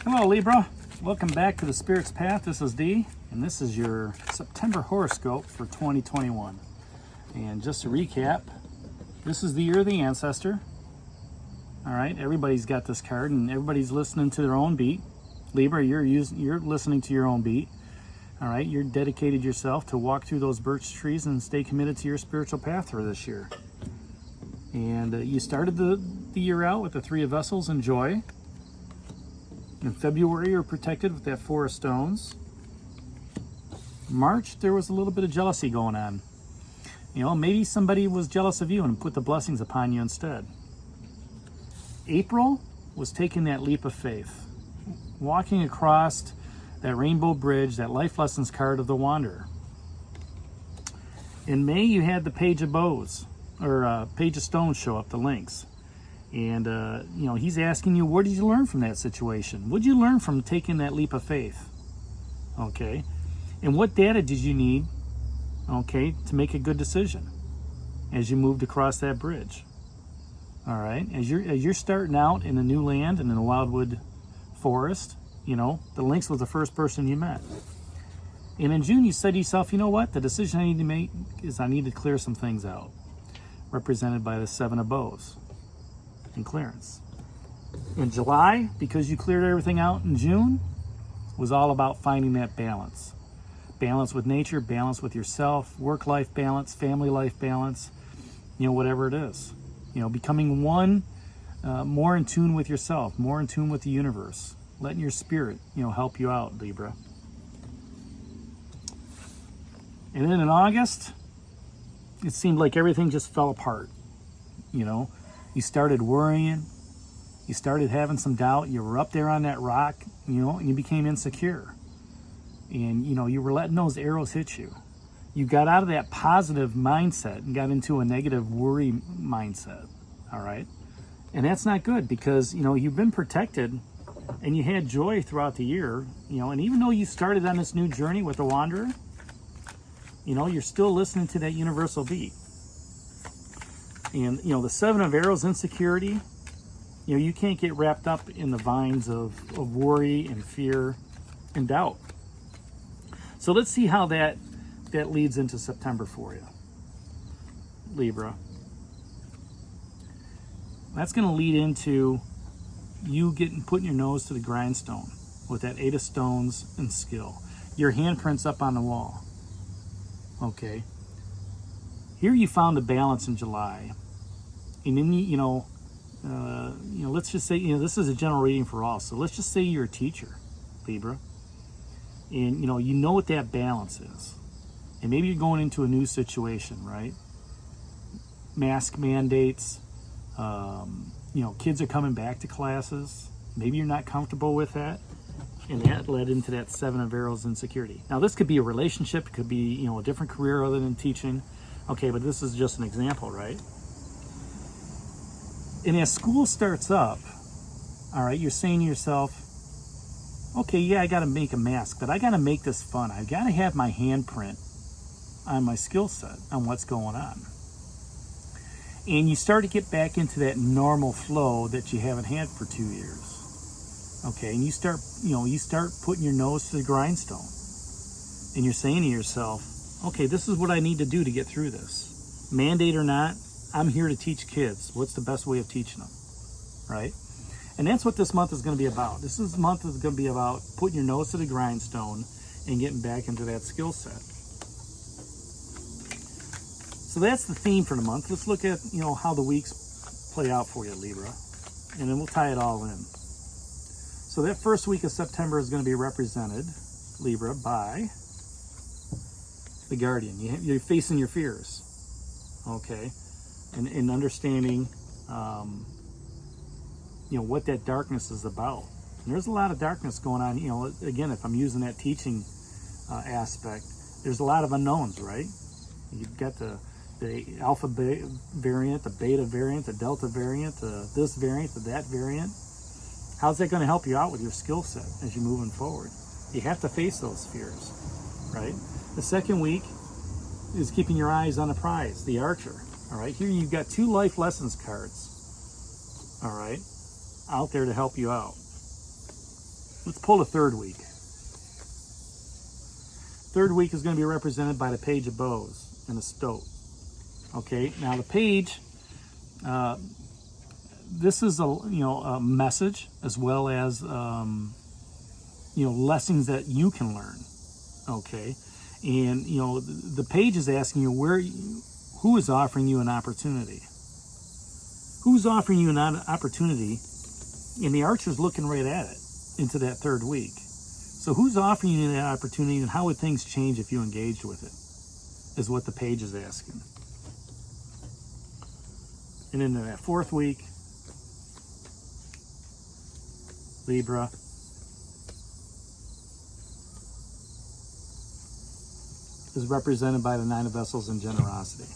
Hello Libra, welcome back to the Spirit's Path. This is Dee, and this is your September horoscope for 2021. And just to recap, this is the year of the ancestor. All right, everybody's got this card, and everybody's listening to their own beat. Libra, you're listening to your own beat. All right, you're dedicated yourself to walk through those birch trees and stay committed to your spiritual path for this year. And you started the year out with the Three of Vessels and joy. In February, you're protected with that Four of Stones. March, there was a little bit of jealousy going on. You know, maybe somebody was jealous of you and put the blessings upon you instead. April was taking that leap of faith, walking across that rainbow bridge, that life lessons card of the Wanderer. In May, you had the Page of Bows, or Page of Stones show up, the links. And, you know, he's asking you, what did you learn from that situation? What did you learn from taking that leap of faith? Okay. And what data did you need, okay, to make a good decision as you moved across that bridge? All right. As you're starting out in a new land and in the wildwood forest, you know, the lynx was the first person you met. And in June, you said to yourself, you know what? The decision I need to make is I need to clear some things out, represented by the Seven of Bows. And clearance. In July, because you cleared everything out in June, was all about finding that balance. Balance with nature, balance with yourself, work-life balance, family life balance, you know, whatever it is. You know, becoming one, more in tune with yourself, more in tune with the universe, letting your spirit, you know, help you out, Libra. And then in August, it seemed like everything just fell apart, you know. You started worrying, you started having some doubt, you were up there on that rock, you know, and you became insecure. And, you know, you were letting those arrows hit you. You got out of that positive mindset and got into a negative worry mindset, all right? And that's not good because, you know, you've been protected and you had joy throughout the year, you know, and even though you started on this new journey with the Wanderer, you know, you're still listening to that universal beat. And, you know, the Seven of Arrows, insecurity, you know, you can't get wrapped up in the vines of worry and fear and doubt. So let's see how that leads into September for you, Libra. That's going to lead into you putting your nose to the grindstone with that Eight of Stones and skill. Your handprints up on the wall. Okay. Here you found a balance in July. And then, you know, let's just say, you know, this is a general reading for all. So let's just say you're a teacher, Libra. And, you know what that balance is. And maybe you're going into a new situation, right? Mask mandates. You know, kids are coming back to classes. Maybe you're not comfortable with that. And that led into that Seven of Arrows insecurity. Now, this could be a relationship. It could be, you know, a different career other than teaching. Okay, but this is just an example, right? And as school starts up, all right, you're saying to yourself, okay, yeah, I got to make a mask, but I got to make this fun. I got to have my handprint on my skill set on what's going on. And you start to get back into that normal flow that you haven't had for 2 years. Okay, and you start putting your nose to the grindstone. And you're saying to yourself, okay, this is what I need to do to get through this. Mandate or not, I'm here to teach kids. What's the best way of teaching them, right? And that's what this month is going to be about. This month is going to be about putting your nose to the grindstone and getting back into that skill set. So that's the theme for the month. Let's look at, you know, how the weeks play out for you, Libra, and then we'll tie it all in. So that first week of September is going to be represented, Libra, by the Guardian. You're facing your fears, okay? And understanding, you know, what that darkness is about. And there's a lot of darkness going on. You know, again, if I'm using that teaching aspect, there's a lot of unknowns, right? You've got the alpha variant, the beta variant, the delta variant, this variant, that variant. How's that going to help you out with your skill set as you're moving forward? You have to face those fears, right? The second week is keeping your eyes on the prize, the Archer. All right, here you've got 2 life lessons cards, all right, out there to help you out. Let's pull the third week. Third week is going to be represented by the Page of Bows and the Stoat. Okay, now the Page, this is a message as well as lessons that you can learn. Okay, and the Page is asking you who is offering you an opportunity. Who's offering you an opportunity? And the Archer's looking right at it into that third week. So who's offering you that opportunity, and how would things change if you engaged with it, is what the Page is asking. And into that fourth week, Libra, is represented by the Nine of Vessels and Generosity.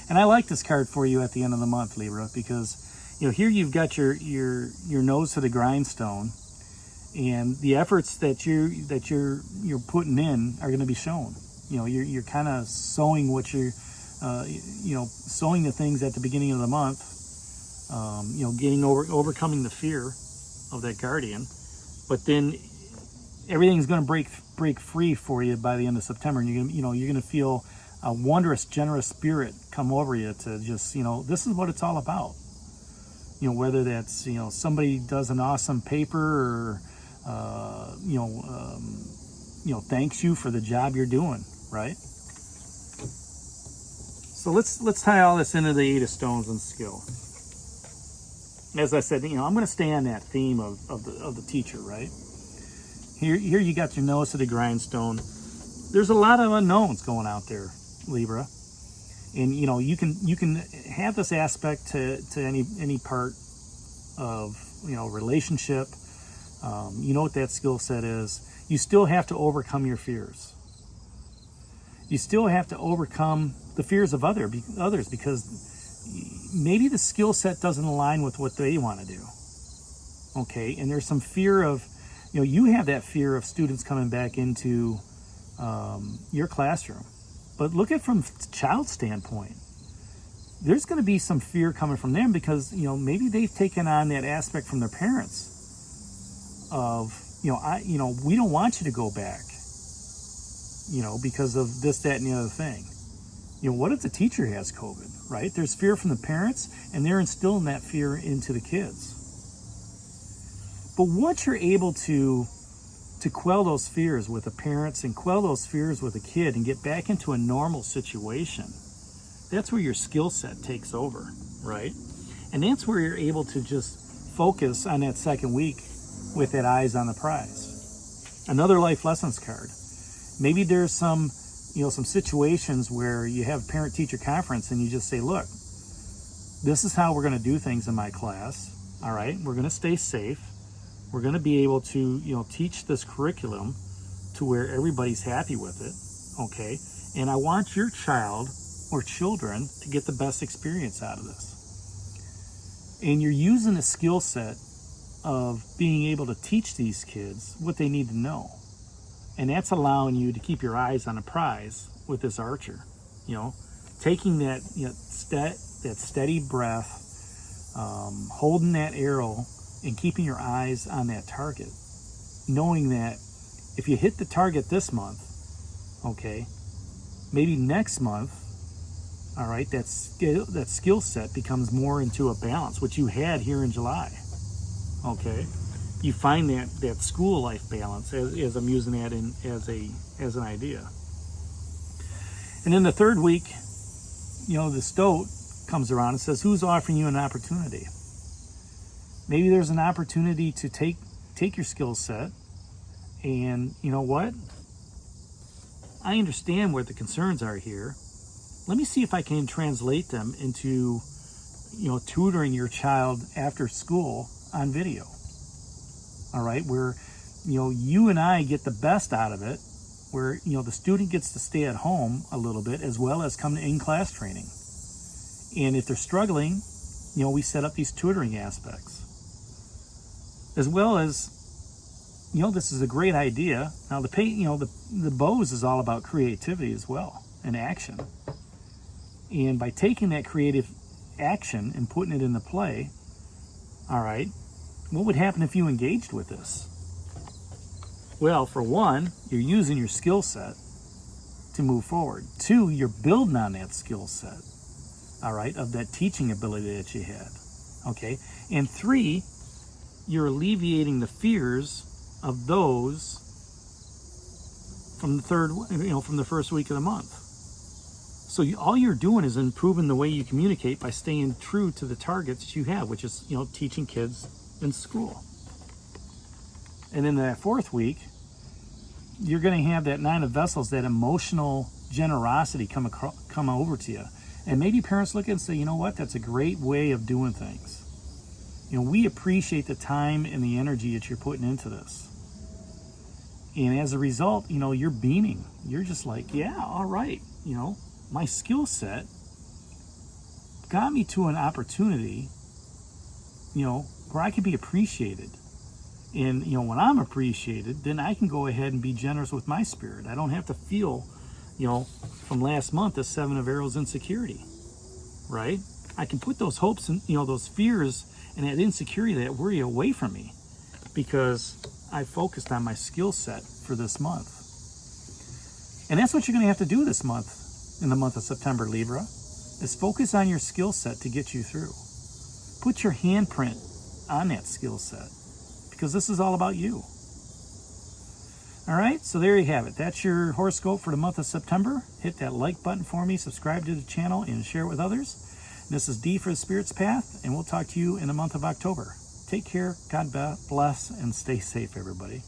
And I like this card for you at the end of the month, Libra, because here you've got your nose to the grindstone, and the efforts that you're putting in are going to be shown. You're kind of sowing what you're sowing the things at the beginning of the month. Overcoming the fear of that guardian, but then everything's going to break free for you by the end of September, and you're going to feel a wondrous, generous spirit come over you to just, this is what it's all about. Whether that's, somebody does an awesome paper, or, thanks you for the job you're doing, right? So let's tie all this into the Eight of Stones and skill. As I said, I'm going to stay on that theme of the teacher, right? Here you got your nose to the grindstone. There's a lot of unknowns going out there, Libra, and you can have this aspect to any part of relationship. What that skill set is. You still have to overcome your fears. You still have to overcome the fears of others, because maybe the skill set doesn't align with what they want to do. Okay, and there's some fear of, you have that fear of students coming back into your classroom. But look at it from the child's standpoint. There's going to be some fear coming from them because, maybe they've taken on that aspect from their parents of, we don't want you to go back, because of this, that, and the other thing. What if the teacher has COVID, right? There's fear from the parents, and they're instilling that fear into the kids. But once you're able to quell those fears with the parents and quell those fears with a kid and get back into a normal situation, that's where your skill set takes over, right? And that's where you're able to just focus on that second week with that eyes on the prize. Another life lessons card. Maybe there's some situations where you have parent-teacher conference and you just say, look, this is how we're going to do things in my class, all right? We're going to stay safe. We're going to be able to, teach this curriculum to where everybody's happy with it, okay? And I want your child or children to get the best experience out of this. And you're using a skill set of being able to teach these kids what they need to know. And that's allowing you to keep your eyes on a prize with this Archer, taking that steady breath, holding that arrow, and keeping your eyes on that target, knowing that if you hit the target this month, okay, maybe next month, all right, that skill set becomes more into a balance, which you had here in July, okay. You find that school life balance, as I'm using that as an idea. And then the third week, the Stoat comes around and says, who's offering you an opportunity? Maybe there's an opportunity to take your skill set, and you know what? I understand what the concerns are here. Let me see if I can translate them into, tutoring your child after school on video. All right, where, you and I get the best out of it, where, the student gets to stay at home a little bit as well as come to in-class training. And if they're struggling, we set up these tutoring aspects. As well as, this is a great idea. Now, the bows is all about creativity as well and action. And by taking that creative action and putting it into play, all right, What would happen if you engaged with this? Well, for one, you're using your skill set to move forward. Two, you're building on that skill set, all right, of that teaching ability that you had, okay? And three, you're alleviating the fears of those from the first week of the month. So all you're doing is improving the way you communicate by staying true to the targets you have, which is, teaching kids in school. And in that fourth week, you're going to have that Nine of Vessels, that emotional generosity come over to you. And maybe parents look at it and say, you know what, that's a great way of doing things. We appreciate the time and the energy that you're putting into this. And as a result, you're beaming. You're just like, yeah, all right. My skill set got me to an opportunity, where I could be appreciated. And, when I'm appreciated, then I can go ahead and be generous with my spirit. I don't have to feel, from last month, the 7 of Arrows insecurity, right? I can put those hopes and, those fears and that insecurity, that worry away from me, because I focused on my skill set for this month. And that's what you're going to have to do this month, in the month of September, Libra, is focus on your skill set to get you through. Put your handprint on that skill set, because this is all about you. All right, so there you have it. That's your horoscope for the month of September. Hit that like button for me, subscribe to the channel, and share it with others. This is D for the Spirit's Path, and we'll talk to you in the month of October. Take care, God bless, and stay safe, everybody.